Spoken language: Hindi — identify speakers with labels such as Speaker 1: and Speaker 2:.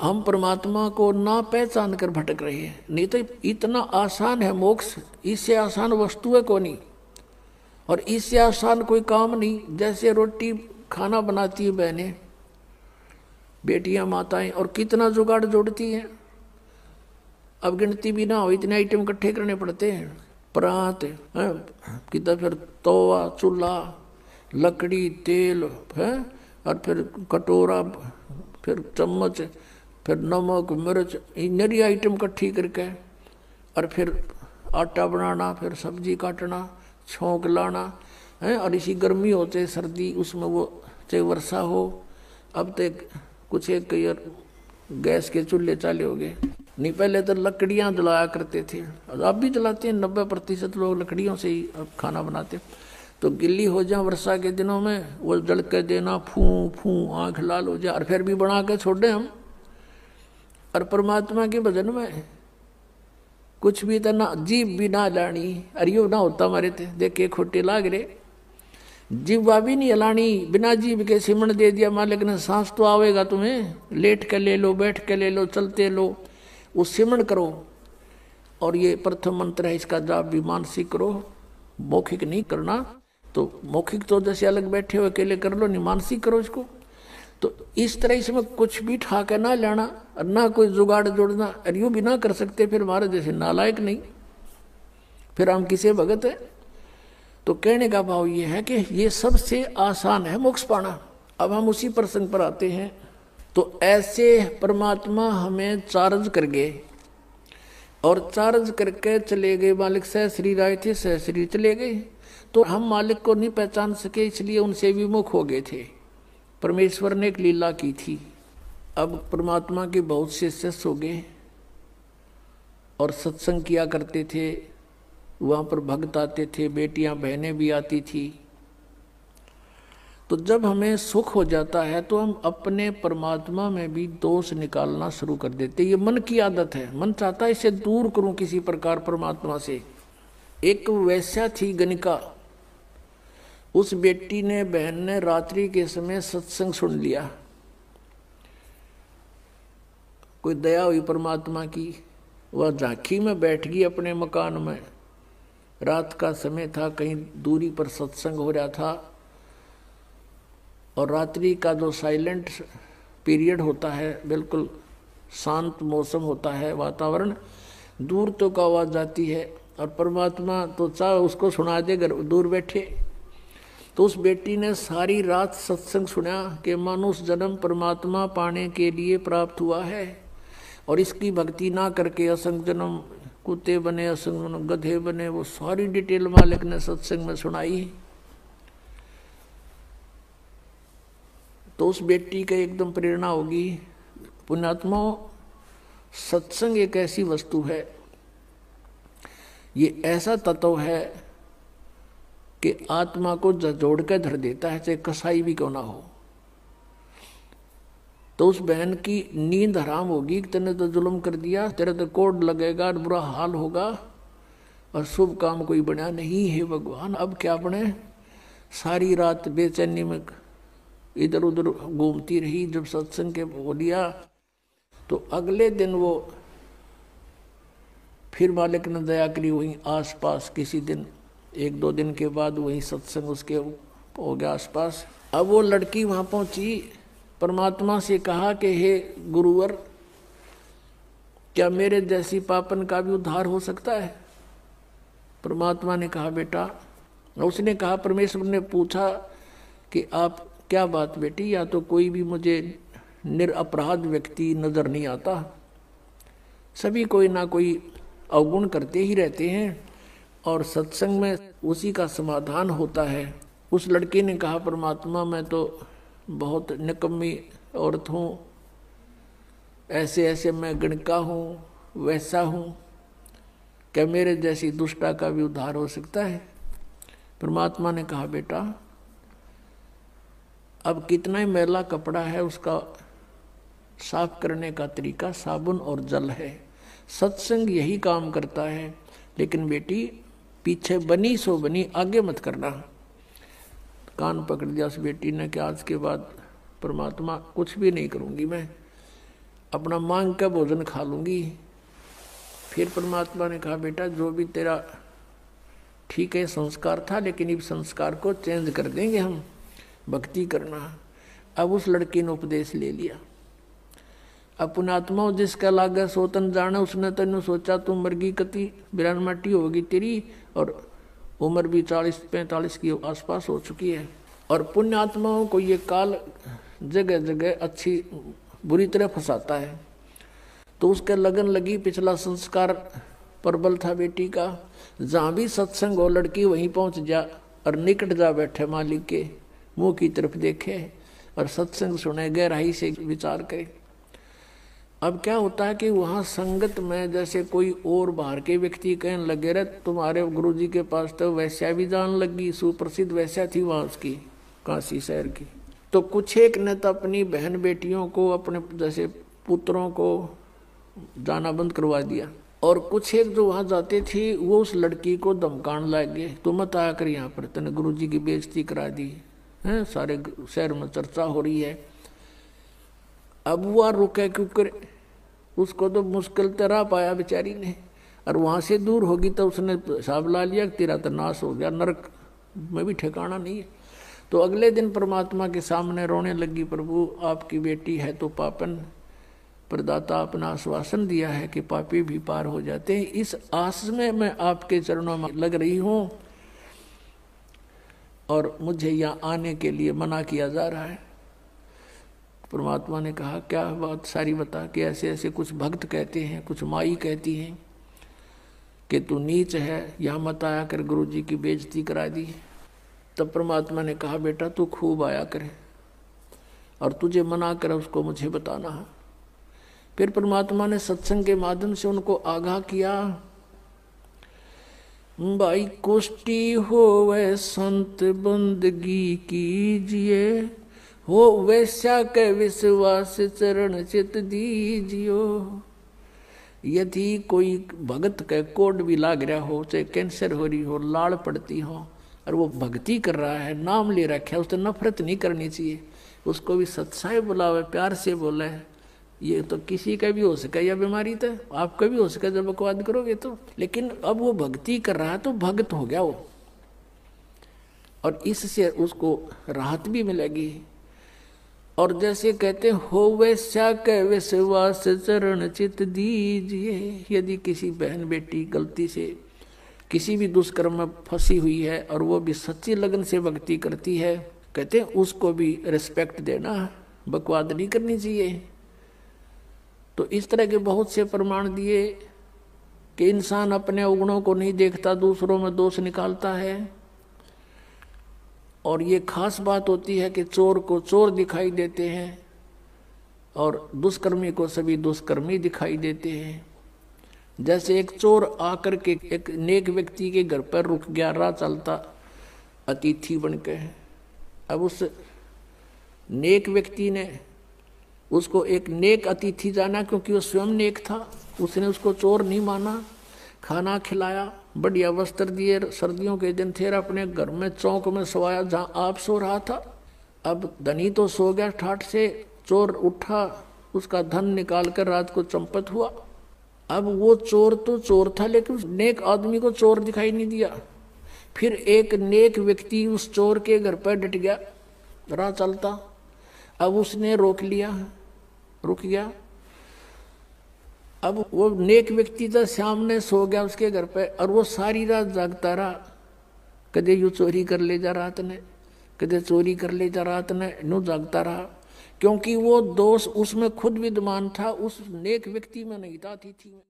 Speaker 1: हम परमात्मा को ना पहचान कर भटक रहे हैं। नहीं तो इतना आसान है मोक्ष, इससे आसान वस्तु है कोई, और इससे आसान कोई काम नहीं। जैसे रोटी खाना बनाती है बहनें, बेटियां, माताएं, और कितना जुगाड़ जोड़ती हैं। अब गिनती भी ना हो, इतने आइटम इकट्ठे करने पड़ते हैं। परात है, कितना फिर तवा, चूल्हा, लकड़ी, तेल है, और फिर कटोरा, फिर चम्मच, फिर नमक, मिर्च, नरी आइटम इकट्ठी करके, और फिर आटा बनाना, फिर सब्जी काटना, छोंक लाना है। और इसी गर्मी हो चाहे सर्दी, उसमें वो चाहे वर्षा हो। अब तक कुछ एक गैस के चूल्हे चाले हो गए, नहीं पहले तो लकड़ियां जलाया करते थे, अब भी जलाते हैं। 90% लोग लकड़ियों से ही अब खाना बनाते। तो गिल्ली हो जाए वर्षा के दिनों में, वो जल के देना, फूं फूं आँख लाल हो जाए, और फिर भी बना के छोड़े हम। और परमात्मा के भजन में कुछ भी तो ना, जीभ भी ना लानी, अरियो ना होता हमारे थे, देखे खोटे लाग रहे। जीवा भी नहीं हलानी, बिना जीभ के सिमण दे दिया मालिक ने। सांस तो आवेगा तुम्हें, लेट के ले लो, बैठ के ले लो, चलते लो, वो सिमण करो। और ये प्रथम मंत्र है, इसका जाप भी मानसिक करो, मौखिक नहीं करना। तो मौखिक तो जैसे अलग बैठे हो अकेले कर लो, नहीं मानसिक करो इसको। तो इस तरह इसमें कुछ भी ठाके ना लेना, और ना कोई जुगाड़ जोड़ना, और यूँ भी ना कर सकते फिर हमारे जैसे नालायक नहीं, फिर हम किसे भगत है। तो कहने का भाव ये है कि ये सबसे आसान है मोक्ष पाना। अब हम उसी प्रसंग पर आते हैं। तो ऐसे परमात्मा हमें चार्ज कर गए, और चार्ज करके चले गए। मालिक सहश्री राय थे, सहश्री चले गए। तो हम मालिक को नहीं पहचान सके, इसलिए उनसे विमुख हो गए थे। परमेश्वर ने एक लीला की थी। अब परमात्मा के बहुत से शिष्य हो गए, और सत्संग किया करते थे। वहाँ पर भक्त आते थे, बेटियां बहनें भी आती थी। तो जब हमें सुख हो जाता है तो हम अपने परमात्मा में भी दोष निकालना शुरू कर देते। ये मन की आदत है, मन चाहता है इसे दूर करूं किसी प्रकार परमात्मा से। एक वैश्या थी गणिका, उस बेटी ने, बहन ने रात्रि के समय सत्संग सुन लिया। कोई दया हुई परमात्मा की, वह झांकी में बैठ गई अपने मकान में। रात का समय था, कहीं दूरी पर सत्संग हो रहा था, और रात्रि का जो साइलेंट पीरियड होता है, बिल्कुल शांत मौसम होता है, वातावरण, दूर तो का आवाज़ जाती है, और परमात्मा तो चाहे उसको सुना दे घर दूर बैठे। तो उस बेटी ने सारी रात सत्संग सुना कि मनुष्य जन्म परमात्मा पाने के लिए प्राप्त हुआ है, और इसकी भक्ति ना करके असंग जन्म कुत्ते बने, असंग जन्म गधे बने। वो सारी डिटेल मालिक ने सत्संग में सुनाई। तो उस बेटी का एकदम प्रेरणा होगी। पुण्यात्मा, सत्संग एक ऐसी वस्तु है, ये ऐसा तत्व है कि आत्मा को जोड़ कर धर देता है, चाहे कसाई भी क्यों ना हो। तो उस बहन की नींद हराम होगी कि तेने तो जुल्म कर दिया, तेरे तो कोड लगेगा, बुरा हाल होगा, और शुभ काम कोई बना नहीं है भगवान, अब क्या बने। सारी रात बेचैनी में इधर उधर घूमती रही। जब सत्संग के बोलिया तो अगले दिन वो फिर मालिक ने दया करी, वहीं आसपास किसी दिन 1-2 दिन के बाद वहीं सत्संग उसके हो गया आसपास। अब वो लड़की वहाँ पहुँची, परमात्मा से कहा कि हे गुरुवर, क्या मेरे जैसी पापन का भी उद्धार हो सकता है। परमात्मा ने कहा बेटा, उसने कहा, परमेश्वर ने पूछा कि आप क्या बात बेटी, या तो कोई भी मुझे निरपराध व्यक्ति नजर नहीं आता, सभी कोई ना कोई अवगुण करते ही रहते हैं, और सत्संग में उसी का समाधान होता है। उस लड़के ने कहा, परमात्मा मैं तो बहुत निकम्मी औरत हूँ, ऐसे ऐसे मैं गणिका हूँ, वैसा हूँ, क्या मेरे जैसी दुष्टा का भी उद्धार हो सकता है। परमात्मा ने कहा बेटा, अब कितना ही मैला कपड़ा है उसका साफ करने का तरीका साबुन और जल है। सत्संग यही काम करता है। लेकिन बेटी पीछे बनी सो बनी, आगे मत करना। कान पकड़ दिया उस बेटी ने कि आज के बाद परमात्मा कुछ भी नहीं करूंगी मैं, अपना मांग का भोजन खा लूँगी। फिर परमात्मा ने कहा बेटा जो भी तेरा ठीक है संस्कार था, लेकिन इस संस्कार को चेंज कर देंगे हम, भक्ति करना। अब उस लड़की ने उपदेश ले लिया। अब पुण्यात्मा जिसका लागे सोतन जाने, उसने तेन सोचा तू मरगी कति बिरान माटी होगी तेरी, और उम्र भी 40-45 की आसपास हो चुकी है। और पुण्यात्माओं को ये काल जगह जगह अच्छी बुरी तरह फंसाता है। तो उसके लगन लगी, पिछला संस्कार प्रबल था बेटी का, जहाँ भी सत्संग हो लड़की वहीं पहुँच जा और निकट जा बैठे मालिक के मुंह की तरफ देखे और सत्संग सुने, गहराई से विचार करे। अब क्या होता है कि वहाँ संगत में जैसे कोई और बाहर के व्यक्ति कहने लगे रहे तुम्हारे गुरुजी के पास तो वैश्या भी जान लगी, सुप्रसिद्ध वैश्या थी वहाँ उसकी काशी शहर की। तो कुछ एक ने तो अपनी बहन बेटियों को, अपने जैसे पुत्रों को जाना बंद करवा दिया, और कुछ एक जो वहाँ जाते थे वो उस लड़की को धमकाने लग गए, तो मत आया कर यहाँ पर, तूने गुरुजी की बेइज्जती करा दी है, सारे शहर में चर्चा हो रही है। अब वो रुके क्योंकि उसको तो मुश्किल तरह पाया बेचारी ने, और वहाँ से दूर होगी तो उसने हिसाब ला लिया कि तेरा तो नाश हो गया, नरक में भी ठिकाना नहीं है। तो अगले दिन परमात्मा के सामने रोने लगी, प्रभु आपकी बेटी है तो पापन, प्रदाता अपना आश्वासन दिया है कि पापी भी पार हो जाते हैं, इस आस में मैं आपके चरणों में लग रही हूँ और मुझे यहाँ आने के लिए मना किया जा रहा है। परमात्मा ने कहा क्या बात सारी बता, कि ऐसे ऐसे कुछ भक्त कहते हैं, कुछ माई कहती हैं कि तू नीच है, यहाँ मत आया कर, गुरुजी की बेइज्जती करा दी। तब परमात्मा ने कहा बेटा तू खूब आया करे, और तुझे मना करे उसको मुझे बताना है। फिर परमात्मा ने सत्संग के माध्यम से उनको आगाह किया, भाई कुष्टी हो वह संत बंदगी कीजिए, हो वैश्या के विश्वास चरण चित दीजियो। यदि कोई भगत के कोड भी लाग रहा हो, चाहे कैंसर हो रही हो, लाड़ पड़ती हो, और वो भक्ति कर रहा है, नाम ले रखा है, उससे नफरत नहीं करनी चाहिए, उसको भी सत्साई बुलावे, प्यार से बोले। ये तो किसी का भी हो सके, यह बीमारी तो आपका भी हो सके जब बकवाद करोगे तो। लेकिन अब वो भक्ति कर रहा है तो भक्त हो गया वो, और इससे उसको राहत भी मिलेगी। और जैसे कहते हो वैश्या के विश्वास चरण चित दीजिए, यदि किसी बहन बेटी गलती से किसी भी दुष्कर्म में फंसी हुई है और वो भी सच्ची लगन से भक्ति करती है, कहते हैं उसको भी रिस्पेक्ट देना, बकवाद नहीं करनी चाहिए। तो इस तरह के बहुत से प्रमाण दिए कि इंसान अपने अवगुणों को नहीं देखता, दूसरों में दोष निकालता है। और ये खास बात होती है कि चोर को चोर दिखाई देते हैं और दुष्कर्मी को सभी दुष्कर्मी दिखाई देते हैं। जैसे एक चोर आकर के एक नेक व्यक्ति के घर पर रुक गया, राह चलता अतिथि बन के। अब उस नेक व्यक्ति ने उसको एक नेक अतिथि जाना, क्योंकि वो स्वयं नेक था, उसने उसको चोर नहीं माना, खाना खिलाया, बढ़िया वस्त्र दिए, सर्दियों के दिन थे, अपने घर में चौक में सोया जहाँ आप सो रहा था। अब धनी तो सो गया ठाठ से, चोर उठा, उसका धन निकाल कर रात को चंपत हुआ। अब वो चोर तो चोर था, लेकिन उस नेक आदमी को चोर दिखाई नहीं दिया। फिर एक नेक व्यक्ति उस चोर के घर पर डट गया, राह चलता। अब उसने रोक लिया, रुक गया। अब वो नेक व्यक्ति तो सामने सो गया उसके घर पे, और वो सारी रात जागता रहा, कदे यू चोरी कर ले जा रात ने, कदे चोरी कर ले जा रात ने, नो जागता रहा, क्योंकि वो दोष उसमें खुद विद्यमान था, उस नेक व्यक्ति में नहीं था, अतिथि में।